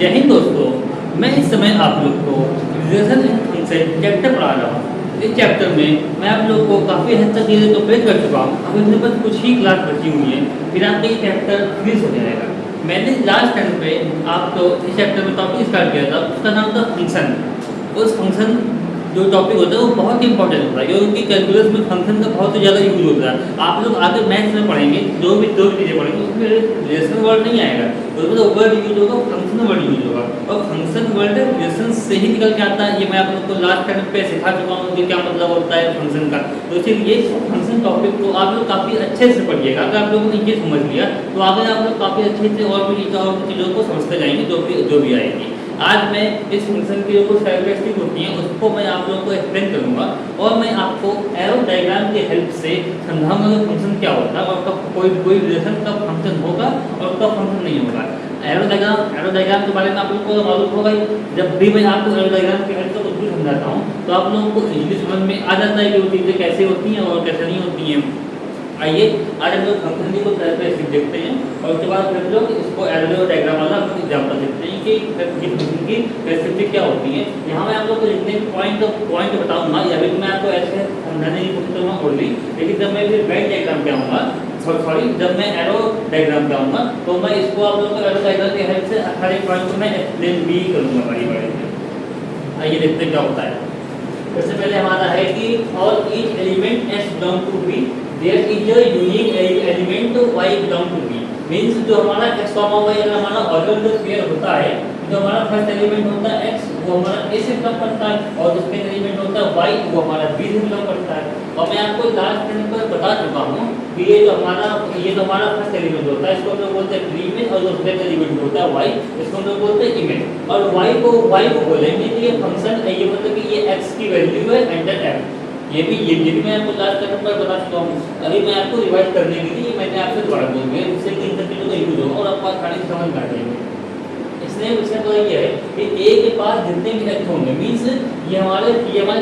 जय हिंद दोस्तों, मैं इस समय आप लोग को रिलेशन एंड फंक्शन चैप्टर पढ़ा रहा हूँ। इस चैप्टर में मैं आप लोग को काफ़ी हद तक चीज़ें तो प्रेज कर चुका हूँ। अब इसमें बस कुछ ही क्लास बची हुई है, फिर आपका ये चैप्टर फिनिश हो जाएगा। मैंने लास्ट टाइम पे आपको इस चैप्टर में टॉपिक स्टार्ट किया था, उसका नाम था फंक्शन। उस फंक्शन जो टॉपिक होता है वो बहुत ही इंपॉर्टेंट होता है, क्योंकि कैलकुलस में फंक्शन का बहुत ही ज़्यादा यूज होता है। आप लोग आगे मैथ्स में पढ़ेंगे, जो भी चीज़ें पढ़ेंगे उसमें रिलेशन वर्ड नहीं आएगा, उसमें तो वर्ड यूज होगा, फंक्शन वर्ड यूज होगा। और फंक्शन वर्ड रिलेशन से ही निकल के आता है। ये मैं आप लोग को लास्ट टाइम पे सिखा चुका हूँ कि क्या मतलब होता है फंक्शन का। तो इसीलिए फंक्शन टॉपिक को आप लोग काफ़ी अच्छे से पढ़िएगा। अगर आप लोगों ने ये समझ लिया तो आगे आप लोग काफ़ी अच्छे से और भी चीज़ों को समझते जाएंगे, जो भी आएगी। आज मैं इस फंक्शन की जो कुछ कैरेक्टरिस्टिक होती हैं उसको मैं आप लोगों को एक्सप्लेन करूंगा, और मैं आपको एरो डायग्राम की हेल्प से समझाऊंगा कि फंक्शन क्या होता है, और कब कोई रिलेशन का फंक्शन होगा और कब फंक्शन नहीं होगा। एरो डायग्राम के बारे में आप लोगों को मालूम होगा ही। जब भी मैं आपको एरो डायग्राम की हेल्प से कुछ भी समझाता हूँ तो आप लोगों को इजीली समझ में आ जाता है कि वो चीज़ें कैसे होती हैं और कैसे नहीं होती हैं। आइए आज हम लोग फंक्शन को कैरेक्टरिस्टिक देखते हैं, और उसके बाद फिर लोग इसको एरो डायग्राम वाला एग्जाम्पल देखते हैं कि फंक्शन की कैरेक्टरिस्टिक क्या होती है। यहाँ मैं आप लोग को लिखने पॉइंट बताऊंगा, या फिर मैं आपको ऐसे समझाने की कोशिश करूँगा ओनली। लेकिन जब मैं फिर वेन डायग्राम पे आऊँगा, जब मैं एरो डायग्राम पे आऊँगा तो मैं इसको आप लोग को एरो डायग्राम की हेल्प से हर एक पॉइंट को मैं एक्सप्लेन भी करूँगा बड़ी। आइए देखते हैं क्या होता है। सबसे पहले हमारा है कि all each element s belong to B, there is a unique element y belong to B. Means जो हमारा x y अगर हमारा ऑर्डर पेयर होता है, जो हमारा फर्स्ट एलिमेंट होता है x वो हमारा a से बिलोंग करता है, और जो सेकंड एलिमेंट होता है y वो हमारा b से बिलोंग करता है। और मैं आपको लास्ट टाइम पर बता चुका हूँ कि ये जो हमारा फर्स्ट एलिमेंट होता है इसको हम लोग बोलते हैं प्रीइमेज, और जो सेकंड एलिमेंट होता है y इसको हम लोग बोलते हैं इमेज। और y को बोलेंगे कि ये फंक्शन है, ये मतलब कि ये x की वैल्यू है अंडर f। ये भी मैं आपको लास्ट टाइम पर बता चुका हूँ। अभी मैं आपको रिवाइज करने के लिए मैंने आपसे दोबारा बोल दिया, जिससे कि इन सब चीज़ों का यूज होगा और आपको आसानी से समझ में आ जाएगी। इसलिए विषय तो ये है कि a के पास जितने भी एक्ट होंगे, मीन्स ये हमारे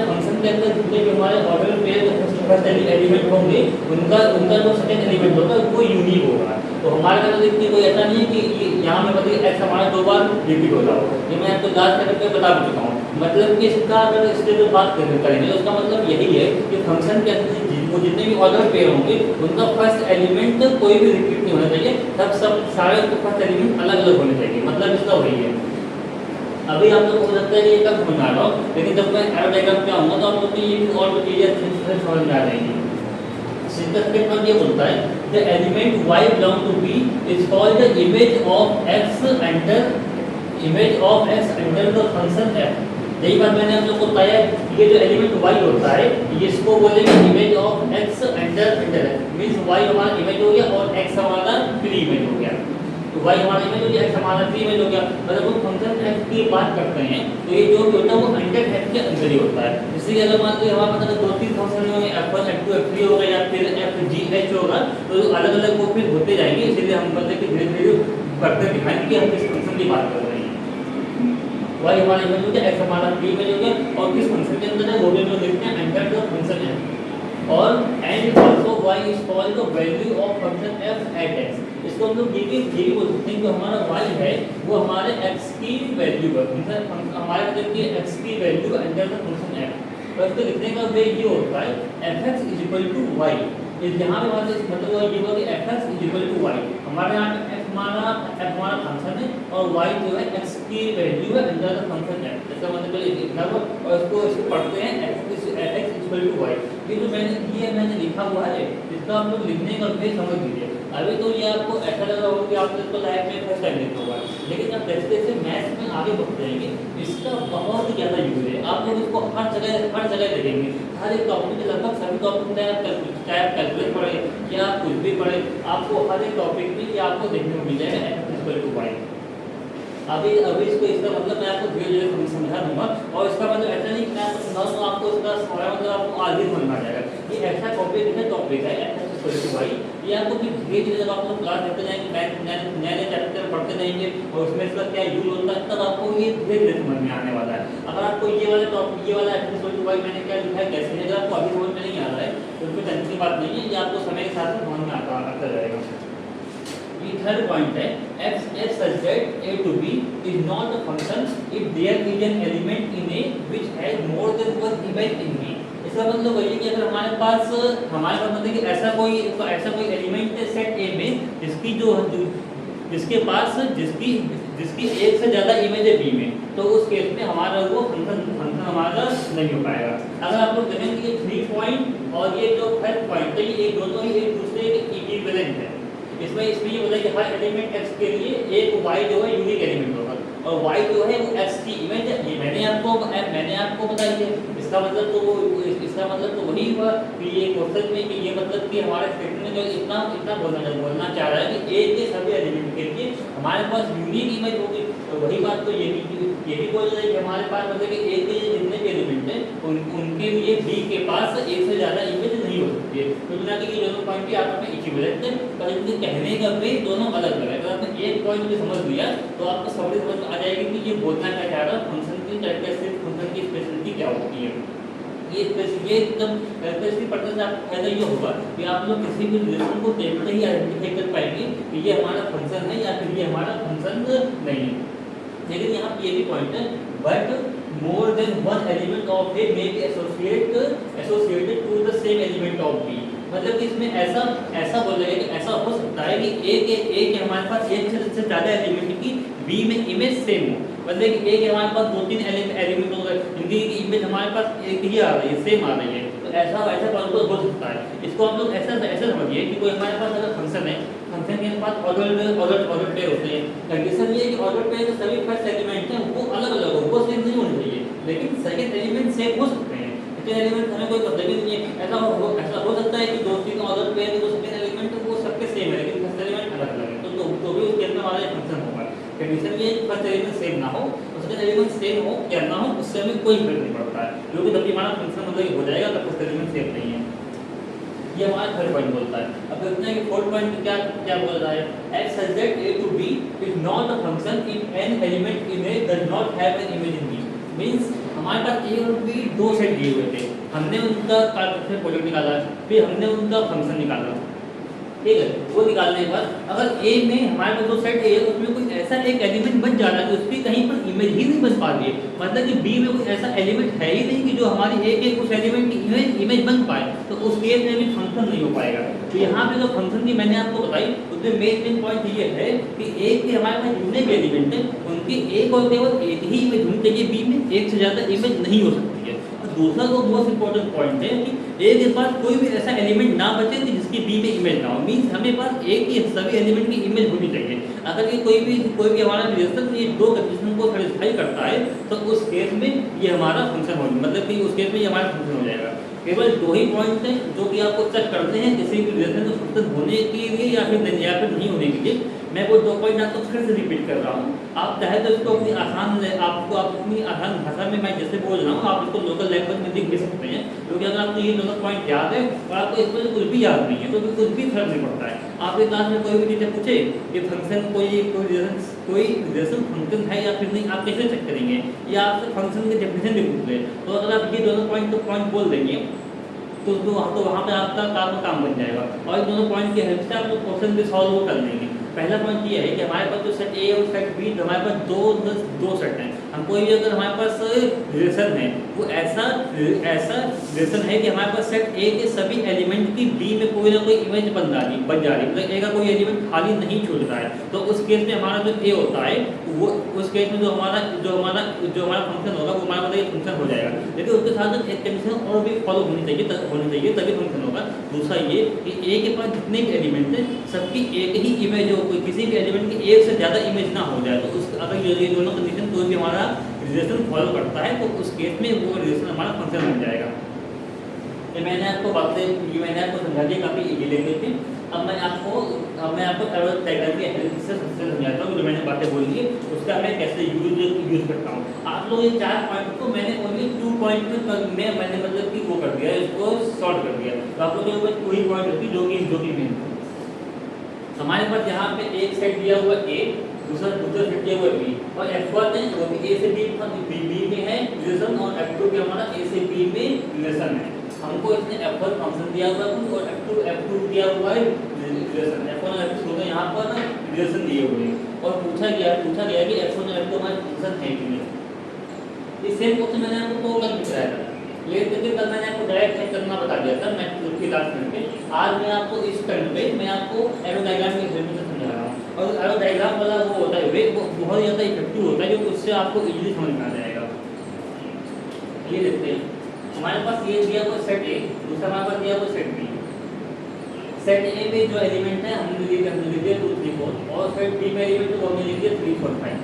फंक्शन के अंदर जितने भी हमारे ऑर्डर पेयर फर्स्ट एलिमेंट होंगे उनका जो सेकंड एलिमेंट होगा वो यूनिक होगा। तो हमारे अंदर देखिए कोई ऐसा नहीं है कि यहाँ में मतलब एक्स हमारा 2 बार रिपीट होता हो। ये मैं आपको लास्ट टाइम पे बता चुका हूँ। मतलब कि इसका अगर इसके जो बात करेंगे तो उसका मतलब यही है कि फंक्शन के अंदर वो जितने भी ऑर्डर पेयर होंगे उनका फर्स्ट एलिमेंट कोई भी रिपीट नहीं होना चाहिए, सब सारे फर्स्ट एलिमेंट अलग अलग होने चाहिए। मतलब इसका वही है। अभी आप लोग को हो सकता है कि ये कब समझ आ रहा हो, लेकिन जब मैं एरो डायग्राम पे आऊँगा तो आप लोग को ये और भी चीज़ें अच्छे से समझ में आ जाएंगी। सिंपल स्टेटमेंट ये बोलता है the element y belong to b is called the image of x under the function f। यही बात मैंने आप लोग को बताया, ये जो एलिमेंट y होता है इसको बोलेंगे image of x under means y हमारा इमेज हो गया और x हमारा प्री इमेज हो गया। तो y हमारा इमेज हो गया, x हमारा प्री इमेज हो गया। मतलब वो फंक्शन f की बात करते हैं तो ये जो भी होता है वो अंडर f के अंदर ही होता है। इसलिए अगर मान लीजिए हमारे पास दो तीन फंक्शन होंगे, f1 f2 f3 होगा या फिर fgh होगा, तो अलग अलग वो फिर होते जाएंगे। इसलिए हम बोलते हैं कि धीरे धीरे बढ़ते दिखाएंगे कि हम किस फंक्शन की बात कर रहे हैं। y हमारा इमेज हो गया, x हमारा प्री इमेज हो गया, और किस फंक्शन के अंदर है वो भी हम लोग देखते हैं अंडर द फंक्शन f। और and also y is called the value of function f at x। इसको हम लोग ये भी बोल सकते हैं कि हमारा y है वो हमारे x की वैल्यू है, मतलब हमारे मतलब कि x की value under the function f। तो इसको लिखने का वे ये होता है fx = y। यहाँ पे मतलब ये होगा कि fx = y। हमारे यहाँ पे f हमारा फंक्शन है और y जो है x की वैल्यू है अंडर द फंक्शन f। इसका मतलब पहले लिखना होगा और इसको पढ़ते हैं fx = y। ये जो मैंने लिखा हुआ है इसका आप लोग लिखने का वे समझ लीजिए। अभी तो ये आपको ऐसा लग रहा होगा कि आपने इसको लाइफ में फर्स्ट टाइम देखा होगा, लेकिन जब जैसे जैसे मैथ्स में आगे बढ़ते जाएंगे इसका बहुत ही ज़्यादा यूज है। आप लोग इसको हर जगह देखेंगे, हर एक टॉपिक में, लगभग सभी टॉपिक में, चाहे आप कैलकुलेट पढ़े या आप कुछ भी पढ़े, आपको हर एक टॉपिक में ये आपको देखने को मिल जाएगा f = y। अभी इसको इसका मतलब मैं आपको धीरे धीरे समझा दूंगा, और इसका मतलब ऐसा नहीं कि मैं आपको समझा दूँ आपको इसका सारा मतलब आपको आगे समझ में आ जाएगा। ये ऐसा टॉपिक है f = y। ये आपको फिर धीरे धीरे जब आप लोग क्लास देखते जाएंगे, नए चैप्टर पढ़ते जाएंगे और उसमें इसका क्या यूज होता है, तब आपको ये धीरे धीरे समझ में आने वाला है। अगर आपको ये वाला f = y मैंने क्या लिखा है कैसे है, अगर आपको अभी समझ में नहीं आ रहा है तो उसमें टेंशन की बात नहीं है, ये आपको समय के साथ समझ में आता जाएगा। थर्ड पॉइंट है f such that a to b is not a function if there is an element in A which has more than one image in B। इसका मतलब वही है कि अगर हमारे पास मतलब कि ऐसा कोई एलिमेंट है सेट ए में जिसके पास जिसकी एक से ज़्यादा इमेज है बी में, तो उस केस में हमारा वो फंक्शन हमारा नहीं हो पाएगा। अगर आप लोग देखें कि ये 3 पॉइंट और ये जो फर्स्ट पॉइंट है ये दोनों ही एक दूसरे के इक्विवेलेंट है। इसमें ये बोला कि हर एलिमेंट x के लिए एक y जो है यूनिक एलिमेंट होगा और y जो है वो x की इमेज है। ये मैंने आपको बताई है। इसका मतलब तो वही हुआ कि ये क्वेश्चन में कि ये मतलब कि हमारे स्टेटमेंट में जो इतना बोलना चाह रहा है कि ए के सभी एलिमेंट के लिए हमारे पास यूनिक इमेज होगी। तो वही बात तो ये भी बोल रहा है कि हमारे पास मतलब कि ए के जितने भी एलिमेंट हैं उनके लिए बी के पास एक से ज़्यादा इमेज नहीं हो सकती है। तो बिना कि ये दोनों पॉइंट भी आपस में इक्विवेलेंट है, पर इनके कहने का वे दोनों अलग अलग है। अगर आपने एक पॉइंट भी समझ लिया तो आपको समझ आ जाएगी कि ये बोलना क्या चाह रहा है, फंक्शन की कैरेक्टरिस्टिक, फंक्शन की स्पेशलिटी क्या होती है। ये एकदम कैरेक्टरिस्टिक पढ़ने से आपको फायदा ये होगा कि आप लोग किसी भी रिलेशन को देखते ही आइडेंटिफाई कर पाएंगे कि ये हमारा फंक्शन है या फिर ये हमारा फंक्शन नहीं है। लेकिन यहाँ पे ये भी पॉइंट है, but more than one element of A may be associated to the same element of B. मतलब कि इसमें ऐसा बोलेगा कि ऐसा हो सकता है कि ए के हमारे पास एक से ज़्यादा एलिमेंट की बी में इमेज सेम हो। मतलब कि ए के हमारे पास 2-3 एलिमेंट हो गए, इनकी इमेज हमारे पास एक ही आ रही है, सेम आ रही है। तो ऐसा पॉसिबल हो सकता है। इसको हम लोग ऐसा समझिए कि कोई हमारे पास अगर फंक्शन है, फंक्शन के पास ऑर्डर पेयर होते हैं। कंडीशन ये है कि ऑर्डर पेयर के सभी फर्स्ट एलिमेंट हैं वो अलग-अलग हो, वो सेम नहीं होने चाहिए, लेकिन सेकंड एलिमेंट सेम हो सकते हैं। सेकंड एलिमेंट हमें कोई मतलब ही नहीं है। ऐसा हो सकता है कि 2-3 ऑर्डर पेयर के जो सेकंड एलिमेंट है वो सबके सेम है, लेकिन फर्स्ट एलिमेंट अलग-अलग है। तो भी उस केस में हमारा फंक्शन होगा। कंडीशन ये है कि फर्स्ट एलिमेंट सेम ना हो, सेकंड एलिमेंट सेम हो या ना हो, उससे हमें कोई फर्क नहीं पड़ता है, क्योंकि जब भी हमारा फंक्शन मतलब हो जाएगा तब फर्स्ट एलिमेंट सेम नहीं है। ये हमारा थर्ड पॉइंट बोलता है। अब देखते हैं कि फोर्थ पॉइंट में क्या बोल रहा है। x such that a to b is not a function if an element in a does not have an image in b। Means हमारे पास a और b दो सेट दिए हुए थे, हमने उनका प्रोडक्ट निकाला, फिर हमने उनका फंक्शन निकाला, ठीक है। वो निकालने के बाद अगर a में हमारे पास जो सेट है उसमें कोई ऐसा एक एलिमेंट बन जा रहा है तो उसकी कहीं पर इमेज ही नहीं बन पा रही है, मतलब कि b में कोई ऐसा एलिमेंट है ही नहीं कि जो हमारी a के उस एलिमेंट की इमेज बन पाए, तो उस केस में भी फंक्शन नहीं हो पाएगा। तो यहाँ पे जो फंक्शन की मैंने आपको बताई उसमें मेन पॉइंट ये है कि a के हमारे पास जितने भी एलिमेंट हैं उनकी एक और केवल एक ही इमेज होनी चाहिए, b में एक से ज़्यादा इमेज नहीं हो सकती है। दूसरा जो मोस्ट इंपॉर्टेंट पॉइंट है कि ए के पास कोई भी ऐसा एलिमेंट ना बचे कि जिसकी बी में इमेज ना हो। मींस हमें पास ए की सभी एलिमेंट की इमेज होनी चाहिए। अगर ये कोई भी हमारा रिलेशन ये दो कंडीशन को सेटिस्फाई करता है तो उस केस में ये हमारा फंक्शन होगा, मतलब कि उस केस में ये हमारा फंक्शन हो जाएगा। केवल दो ही पॉइंट हैं जो कि आपको चेक करते हैं किसी भी रिलेशन में फंक्शन होने के लिए या फिर नहीं होने के लिए। मैं वो दो पॉइंट आपको फिर से रिपीट कर रहा हूँ। आप चाहे तो इसको अपनी अपनी आसान भाषा में मैं जैसे बोल रहा हूँ आप इसको लोकल लैंग्वेज में लिख भी सकते हैं, क्योंकि अगर आपको ये दोनों पॉइंट याद है और आपको इसमें से कुछ भी याद नहीं है तो कुछ भी फर्क नहीं पड़ता है। आपके क्लास में कोई भी टीचर पूछे कि फंक्शन कोई रिलेशन फंक्शन है या फिर नहीं, आप कैसे चेक करेंगे, या आपसे फंक्शन की डेफिनेशन भी पूछ ले, तो अगर आप ये दोनों पॉइंट बोल देंगे तो वहाँ पे आपका काम बन जाएगा। और इन दोनों पॉइंट की हेल्प से आप लोग क्वेश्चन भी सॉल्व कर लेंगे। पहला पॉइंट ये है कि हमारे पास जो सेट ए और सेट बी हमारे पास दो सेट हैं। हम कोई भी अगर हमारे पास रिलेशन है वो ऐसा रिलेशन है कि हमारे पास सेट ए के सभी एलिमेंट की बी में कोई ना कोई इमेज बन जा रही मतलब ए का कोई एलिमेंट खाली नहीं छूट रहा है, तो उस केस में हमारा जो ए होता है वो उस केस में जो हमारा फंक्शन होगा वो हमारा मतलब फंक्शन हो जाएगा। लेकिन उसके साथ एक कंडीशन और भी फॉलो होनी चाहिए तभी फंक्शन होगा। दूसरा ये कि ए के पास जितने भी एलिमेंट हैं सबकी एक ही इमेज हो, कोई किसी भी एलिमेंट की एक से ज़्यादा इमेज ना हो जाए। तो उस अगर ये दोनों कंडीशन कोई भी हमारा रिलेशन फॉलो करता है तो उस केस में वो रिलेशन हमारा फंक्शन बन जाएगा। ये मैंने आपको समझा दिया, काफ़ी इजी लैंग्वेज थी। अब मैं आपको टाइटल की हेल्प से समझाता हूँ जो मैंने बातें बोली है उसका मैं कैसे यूज करता हूँ। आप लोग ये 4 पॉइंट को मैंने ओनली 2 पॉइंट में मैंने मतलब कि वो कर दिया, इसको शॉर्ट कर दिया। तो आप लोगों के पास 2 ही पॉइंट होती जो कि मेन हमारे पास यहाँ पे एक सेट दिया हुआ ए, दूसरा सेट दिया हुआ बी, और F1 है वो भी ए से बी में है रिलेशन, और F2 भी हमारा ए से बी में रिलेशन है। हमको इसने F1 फंक्शन दिया हुआ है और F2 दिया हुआ है रिलेशन। F1 और F2 दोनों यहाँ पर रिलेशन दिए हुए हैं। और पूछा गया कि F1 और F2 हमारे फंक्शन है कि नहीं। इस सेम क्वेश्चन मैंने आपको कल भी कराया था, लेकिन कल मैंने आपको डायरेक्ट चेक करना बता दिया था मैं की क्लास करके। आज मैं आपको इस टर्न पे मैं आपको एरो डायग्राम की हेल्प से समझा रहा हूँ, और एरो डायग्राम वाला वो होता है वे वो बहुत ज़्यादा इफेक्टिव होता है, जो उससे आपको इजीली समझ में आ जाएगा। ये देखते हैं, हमारे पास ये दिया हुआ सेट ए, दूसरा हमारे पास दिया हुआ सेट बी। सेट ए में जो एलिमेंट है हमने लिख दिया 2 3 4, और सेट बी में एलिमेंट को हमने लिख दिया 3 4 5।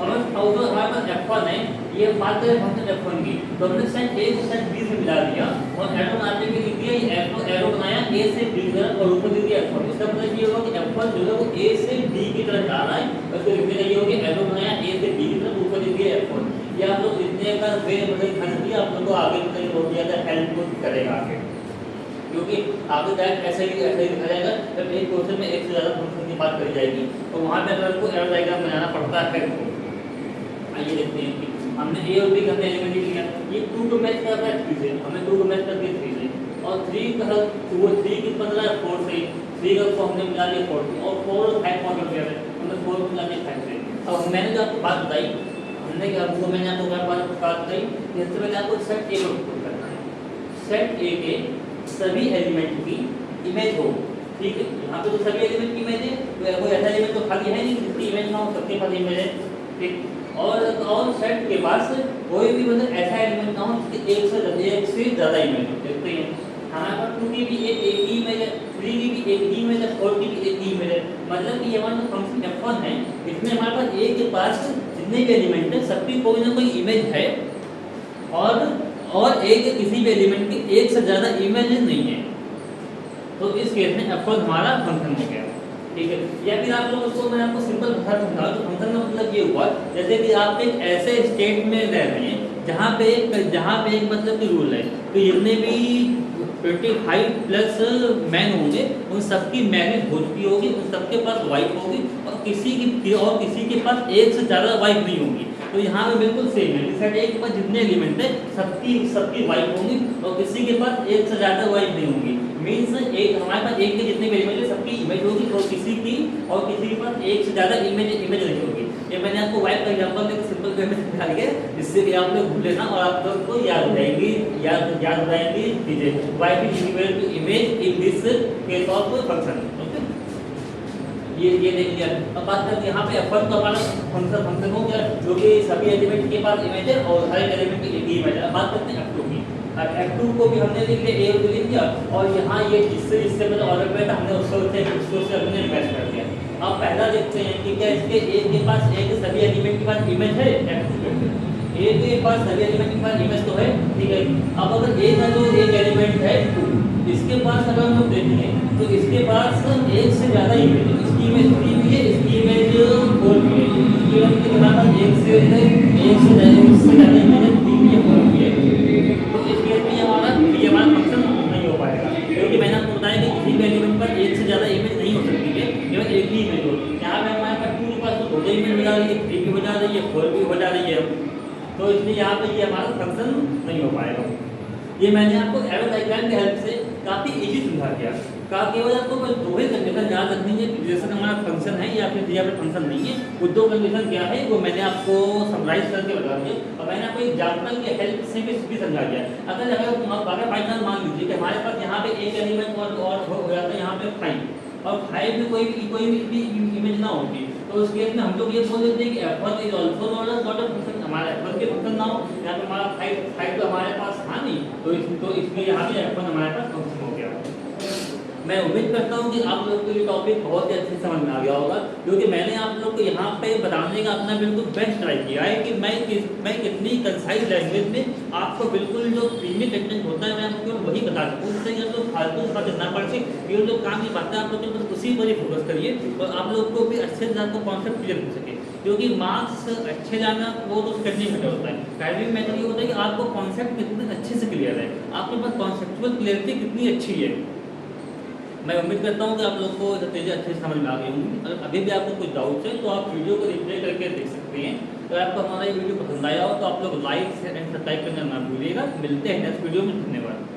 और जो हमारे पास F1 है, ये बात करें फंक्शन F1 की, तो हमने सेट A को सेट B से मिला दिया और एरो बनाने के लिए लिख दिया, ये F एरो बनाया A से B की तरफ और ऊपर लिख दिया F1। इसका मतलब ये होगा कि F1 जो है वो A से B की तरफ जा रहा है, और इसको लिखने का ये होगा कि एरो बनाया A से B की तरफ, ऊपर लिख दिया F1। ये आप लोग लिखने का वे मतलब ध्यान रखिए, आप लोगों को आगे मतलब बहुत ज़्यादा हेल्प करेगा आगे, क्योंकि आगे डायरेक्ट ऐसे ही लिखा जाएगा। जब एक क्वेश्चन में एक से ज़्यादा फंक्शन की बात करी जाएगी तो वहाँ पे अगर आपको एरो डायग्राम बनाना पड़ता है। आइए देखते हैं कि हमने ए और बी का एलिमेंट लिया, ये 2 को मैच कर रहा है 3 से, हमने 2 को मैच कर दिया 3 से, और 3 का वो 3 की 15 है 4 से, 3 का को हमने मिला लिया 4 से, और 4 और 5 मॉडल किया है हमने 4 को मिला लिया 5 से। अब मैंने जो आपको बात बताई, हमने क्या आपको मैंने आपको क्या बात बताई, इससे पहले आपको सेट ए को पुट करना है। सेट ए के सभी एलिमेंट की इमेज हो, ठीक है। यहाँ पे तो सभी एलिमेंट की इमेज है, कोई ऐसा एलिमेंट तो खाली है नहीं जिसकी इमेज ना हो, सबके पास इमेज है, ठीक। और सेट के पास कोई भी मतलब ऐसा एलिमेंट ना हो जिसके एक से ज़्यादा इमेज हो। देखते हैं हमारे पास 2 की भी एक ही इमेज है, 3 की भी एक ही इमेज है, 4 की भी एक ही इमेज है, मतलब कि ये हमारा जो फंक्शन F1 है इसमें हमारे पास ए के पास जितने भी एलिमेंट है सबकी कोई ना कोई इमेज है, और ए के किसी भी एलिमेंट की एक से ज़्यादा इमेज नहीं है। तो इस केस में F1 हमारा फंक्शन हो गया, ठीक है। या फिर आप लोग उसको मैं आपको सिंपल भाषा में समझाऊं तो फंक्शन का मतलब ये हुआ, जैसे कि आप एक ऐसे स्टेट में रह रहे हैं जहाँ पे एक मतलब की रूल है, तो जितने भी 25 प्लस मैन होंगे उन सबकी मैरिज हो चुकी होगी, उन सबके पास वाइफ होगी, और किसी के पास एक से ज़्यादा वाइफ नहीं होगी। तो यहाँ पे बिल्कुल सेम है, सेट ए के पास जितने एलिमेंट है सबकी वाइफ होंगी, और किसी के पास एक से ज़्यादा वाइफ नहीं होंगी। मीन्स एक हमारे पास एक के जितने भी एलिमेंट है सबकी इमेज होगी, और किसी के पास एक से ज़्यादा इमेज नहीं होगी। ये मैंने आपको वाइफ का एग्जांपल देकर सिंपल वे में समझा दिया, जिससे कि आप लोग भूल लेना और आप लोग को याद हो जाएंगी चीज़ें। Wife is equal to image in this case of function. ये देख लिया। अब बात करते हैं यहाँ पे F1 तो हमारा फंक्शन हो गया, जो कि सभी एलिमेंट के पास इमेज है और हर एक एलिमेंट की एक ही इमेज है। अब बात करते हैं F2 की। अब F2 को भी हमने लिख लिया, ए को लिख दिया, और यहाँ ये जिससे मतलब ऑर्डर पे था हमने उसको हमने रिप्लेस कर दिया। अब पहला देखते हैं कि क्या इसके ए के पास सभी एलिमेंट के पास इमेज है। ए के पास सभी एलिमेंट के पास इमेज तो है, ठीक है। अब अगर ए का जो एक एलिमेंट है 2, इसके पास अगर हम लोग देखें तो इसके पास एक से ज़्यादा इमेज है, इसकी इमेज 3 भी है, इसकी इमेज 4 भी है, इसकी इमेज के हमारे पास एक से ज़्यादा इमेज 3 भी है 4 भी है। तो इस केस में हमारा फंक्शन नहीं हो पाएगा, क्योंकि मैंने आपको बताया कि किसी भी एलिमेंट पर एक से ज़्यादा इमेज नहीं हो सकती है, केवल एक ही इमेज होगी। यहाँ पे हमारे पास 2 के पास तो 2 इमेज हो जा रही है, 3 भी हो जा रही है, 4 भी हो जा रही है, तो इसलिए यहाँ पे ये हमारा फंक्शन नहीं हो पाएगा। ये मैंने आपको एरो डायग्राम की हेल्प से काफ़ी इजी समझा दिया। केवल आपको बस 2 ही कंडीशन याद रखनी है कि रिलेशन हमारा फंक्शन है या फिर दिया पे फंक्शन नहीं है। वो 2 कंडीशन क्या है वो मैंने आपको समराइज करके बता दिया, और मैंने आपको एग्जाम्पल की हेल्प से भी समझा दिया। अगर बाई चांस मान लीजिए कि हमारे पास यहाँ पे एक एलिमेंट और हो जाता है यहाँ पे 5, और 5 में कोई भी इमेज ना होगी, तो उस केस में हम लोग ये बोल देते हैं कि F1 is also not a function. हमारा F1 के फंक्शन ना हो, यहाँ पे हमारा 5 तो हमारे पास था नहीं, तो इसमें यहाँ पे F1 हमारे पास फंक्शन हो गया। मैं उम्मीद करता हूँ कि आप लोग को ये टॉपिक बहुत ही अच्छे से समझ में आ गया होगा, क्योंकि मैंने आप लोग को यहाँ पे बताने का अपना बिल्कुल बेस्ट ट्राई किया है कि मैं कितनी कंसाइज लैंग्वेज में आपको बिल्कुल जो प्रीमियर कंटेंट होता है मैं आपको वही बता सकूँ, उससे आप लोग फालतू बात ना पड़ सके। ये जो काम की बातें आप लोग बस उसी पर ही फोकस करिए, और आप लोग को भी अच्छे से आपको कॉन्सेप्ट क्लियर हो सके, क्योंकि मार्क्स अच्छे जाना वो तो करने में होता है। ड्राइविंग मेथड ये होता है कि आपको कॉन्सेप्ट कितने अच्छे से क्लियर है, आपके पास कॉन्सेप्चुअल क्लियरिटी कितनी अच्छी है। मैं उम्मीद करता हूँ कि आप लोग को चीज़ें अच्छे से समझ में आ गई होंगी। अगर अभी भी आपको कुछ डाउट्स है तो आप वीडियो को रिप्ले करके देख सकते हैं। तो आपको हमारा ये वीडियो पसंद आया हो तो आप लोग लाइक एंड सब्सक्राइब करना ना भूलिएगा। मिलते हैं नेक्स्ट वीडियो में। धन्यवाद।